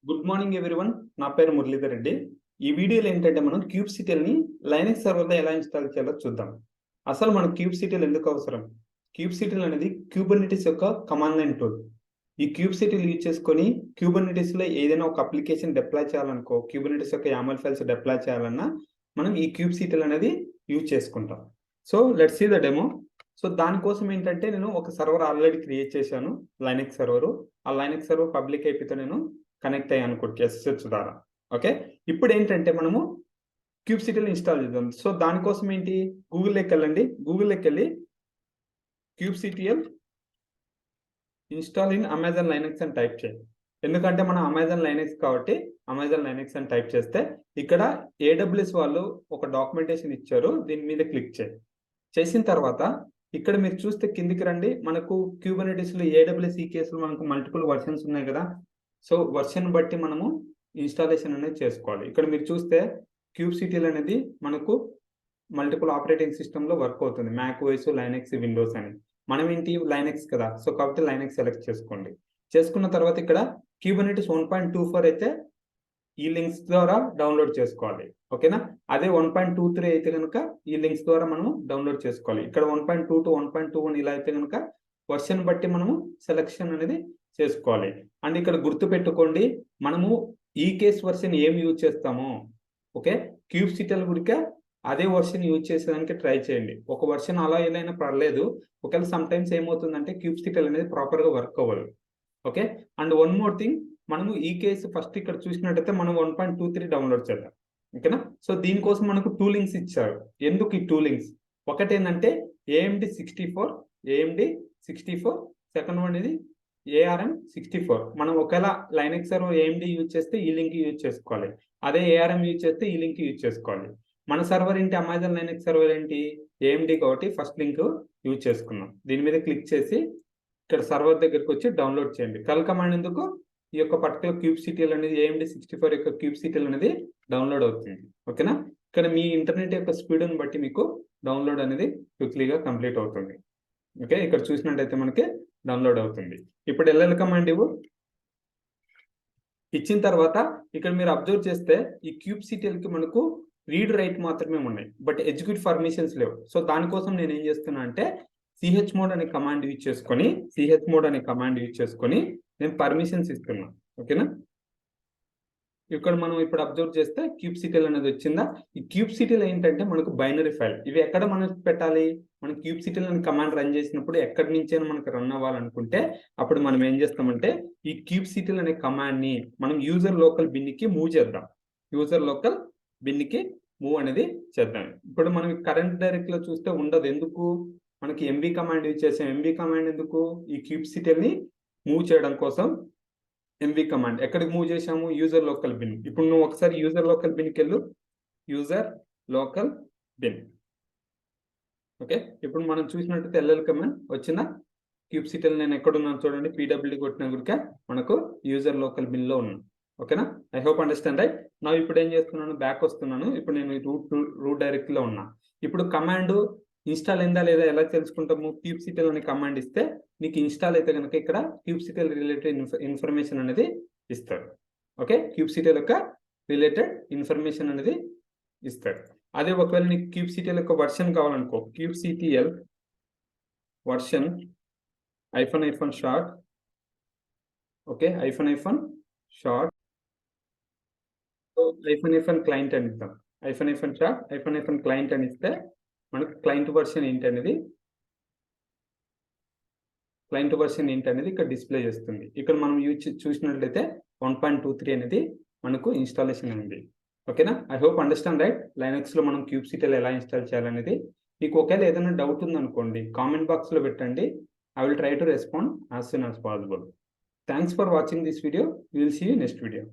Good morning everyone. నా పేరు మురళీధర్ రెడ్డి. ఈ వీడియోలో ఏంటంటే మనం kubectl ని లైనక్స్ సర్వర్లో ఎలా ఇన్స్టాల్ చేయాలో చూద్దాం. అసలు మనకు kubectl ఎందుకు అవసరం? kubectl అనేది కుబర్నెటిస్ యొక్క కమాండ్ లైన్ టూల్. ఈ kubectl యూజ్ చేసుకొని కుబర్నెటిస్ లో ఏదైనా ఒక అప్లికేషన్ డిప్లాయ్ చేయాలనుకో, కుబర్నెటిస్ యొక్క YAML ఫైల్స్ డిప్లాయ్ చేయాలన్నా మనం ఈ kubectl అనేది యూజ్ చేసుకుంటాం. So let's see the demo. So దానికోసం ఏంటంటే నేను ఒక సర్వర్ ఆల్రెడీ క్రియేట్ చేశాను, లైనక్స్ సర్వర్. ఆ లైనక్స్ సర్వర్ పబ్లిక్ ఐపీతో నేను కనెక్ట్ అయ్యాను అనుకోండి SSH ద్వారా. ఓకే, ఇప్పుడు ఏంటంటే మనము kubectl ఇన్స్టాల్ చేద్దాం. సో దానికోసం ఏంటి, గూగుల్లోకి వెళ్ళండి. గూగుల్లోకి వెళ్ళి kubectl install in Amazon Linux అని టైప్ చేయండి. ఎందుకంటే మనం అమెజాన్ లైనక్స్ కాబట్టి అమెజాన్ లైనక్స్ అని టైప్ చేస్తే ఇక్కడ AWS వాళ్ళు ఒక డాక్యుమెంటేషన్ ఇచ్చారు, దీని మీద క్లిక్ చేయండి. చేసిన తర్వాత ఇక్కడ మీరు చూస్తే కిందికి రండి. మనకు కుబర్నెటిస్లో AWS ఈ కేసులో మనకు మల్టిపుల్ వర్షన్స్ ఉన్నాయి కదా. సో వర్షన్ బట్టి మనము ఇన్స్టాలేషన్ అనేది చేసుకోవాలి. ఇక్కడ మీరు చూస్తే kubectl అనేది మనకు మల్టిపుల్ ఆపరేటింగ్ సిస్టంలో వర్క్ అవుతుంది, మ్యాక్ ఓఎస్, లైనక్స్, విండోస్ అని. మనం ఏంటి లైనక్స్ కదా, సో కాబట్టి లైనక్స్ సెలెక్ట్ చేసుకోండి. చేసుకున్న తర్వాత ఇక్కడ Kubernetes 1.24 అయితే ఈ లింక్స్ ద్వారా డౌన్లోడ్ చేసుకోవాలి. ఓకేనా, అదే 1.23 అయితే కనుక ఈ లింక్స్ ద్వారా మనము డౌన్లోడ్ చేసుకోవాలి. ఇక్కడ 1.2 to 1.21 ఇలా అయితే కనుక వర్షన్ బట్టి మనము సెలెక్షన్ అనేది చేసుకోవాలి. అండ్ ఇక్కడ గుర్తు పెట్టుకోండి, మనము ఈ కేస్ వర్షన్ ఏం యూజ్ చేస్తామో, ఓకే, kubectl గుడిక అదే వర్షన్ యూజ్ చేసేదానికి ట్రై చేయండి. ఒక వర్షన్ అలా ఎలా అయినా పర్లేదు. ఒకవేళ సమ్ టైమ్స్ ఏమవుతుందంటే kubectl అనేది ప్రాపర్గా వర్క్ అవ్వదు. Okay, and one more thing, మనము ఈ కేసు ఫస్ట్ ఇక్కడ చూసినట్టయితే మనం 1.23 డౌన్లోడ్ చేద్దాం. ఓకేనా, సో దీనికోసం మనకు టూ లింక్స్ ఇచ్చారు. ఎందుకు ఈ టూ లింక్స్? ఒకటి ఏంటంటే AMD 64, సెకండ్ వన్ ఇది ARM 64. మనం ఒకవేళ లైనక్స్ సర్వర్ AMD యూజ్ చేస్తే ఈ లింక్ యూజ్ చేసుకోవాలి, అదే ARM యూజ్ చేస్తే ఈ లింక్ యూజ్ చేసుకోవాలి. మన సర్వర్ ఏంటి, అమెజాన్ లైనక్స్ సర్వర్ ఏంటి, AMD కాబట్టి ఫస్ట్ లింక్ యూజ్ చేసుకున్నాం. దీని మీద క్లిక్ చేసి ఇక్కడ సర్వర్ దగ్గరికి వచ్చి డౌన్లోడ్ చేయండి. కమాండ్ ఎందుకు, ఈ యొక్క పర్టికులర్ kubectl అనేది AMD 64 యొక్క kubectl అనేది డౌన్లోడ్ అవుతుంది. ఓకేనా, ఇక్కడ మీ ఇంటర్నెట్ యొక్క స్పీడ్ని బట్టి మీకు డౌన్లోడ్ అనేది క్విక్లీగా కంప్లీట్ అవుతుంది. ఓకే, ఇక్కడ చూసినట్టయితే మనకి డౌన్లోడ్ అవుతుంది. ఇప్పుడు LL కమాండ్ ఇచ్చిన తర్వాత ఇక్కడ మీరు అబ్జర్వ్ చేస్తే ఈ kubectl కి మనకు రీడ్ రైట్ మాత్రమే ఉన్నాయి, బట్ ఎగ్జిక్యూట్ పర్మిషన్స్ లేవు. సో దానికోసం నేను ఏం చేస్తున్నా అంటే chmod అనే కమాండ్ యూజ్ చేసుకొని నేను పర్మిషన్స్ ఇస్తున్నా. ఓకేనా, ఇక్కడ మనం ఇప్పుడు అబ్జర్వ్ చేస్తే kubectl అనేది వచ్చిందా. ఈ kubectl ఏంటంటే మనకు బైనరీ ఫైల్. ఇవి ఎక్కడ మనం పెట్టాలి, మనం kubectl అనే కమాండ్ రన్ చేసినప్పుడు ఎక్కడి నుంచైనా మనకు రన్ అవ్వాలనుకుంటే అప్పుడు మనం ఏం చేస్తామంటే ఈ kubectl అనే కమాండ్ ని మనం యూజర్ లోకల్ బిన్కి మూవ్ చేద్దాం. మూవ్ అనేది చేద్దాం. ఇప్పుడు మనం కరెంట్ డైరెక్ట్లో చూస్తే ఉండదు. ఎందుకు, మనకి MV కమాండ్ యూజ్ చేసాం. MV కమాండ్ ఎందుకు, ఈ kubectl ని మూవ్ చేయడం కోసం MV కమాండ్. ఎక్కడికి మూవ్ చేసాము, యూజర్ లోకల్ బిన్. ఇప్పుడు నువ్వు ఒకసారి యూజర్ లోకల్ బిన్కి వెళ్ళు, యూజర్ లోకల్ బిన్. ఓకే, ఇప్పుడు మనం చూసినట్టయితే LL కమాండ్ వచ్చిందా. kubectl నేను ఎక్కడున్నాను చూడండి, PWD కొట్టిన గురిక మనకు యూజర్ లోకల్ బిన్ లో ఉన్నాను. ఓకేనా, ఐ హోప్ అండర్స్టాండ్ రైట్. నా ఇప్పుడు ఏం చేస్తున్నాను, బ్యాక్ వస్తున్నాను. ఇప్పుడు నేను రూట్ డైరెక్ట్ లో ఉన్నా. ఇప్పుడు కమాండ్ ఇన్స్టాల్ అయిందా లేదా ఎలా తెలుసుకుంటాము, kubectl అనే కమాండ్ ఇస్తే నీకు ఇన్స్టాల్ అయితే కనుక ఇక్కడ kubectl రిలేటెడ్ ఇన్ఫర్మేషన్ అనేది ఇస్తాడు. ఓకే, kubectl యొక్క రిలేటెడ్ ఇన్ఫర్మేషన్ అనేది ఇస్తాడు. అదే ఒకవేళ నీకు kubectl యొక్క వర్షన్ కావాలనుకో, kubectl version -short, okay, -short client అని ఇస్తాం. -షార్ట్ క్లయింట్ అని ఇస్తే మనకు క్లయింట్ వర్షన్ ఏంటనేది ఇక్కడ డిస్ప్లే చేస్తుంది. ఇక్కడ మనం చూసినట్లయితే 1.23 అనేది మనకు ఇన్స్టాలేషన్ అయింది. ఓకేనా, ఐ హోప్ అండర్స్టాండ్ రైట్. లైనక్స్లో మనం kubectl ఎలా ఇన్స్టాల్ చేయాలనేది. మీకు ఒకవేళ ఏదైనా డౌట్ ఉందనుకోండి కామెంట్ బాక్స్లో పెట్టండి. I will try to respond as soon as possible. Thanks for watching this video. We will see you next video.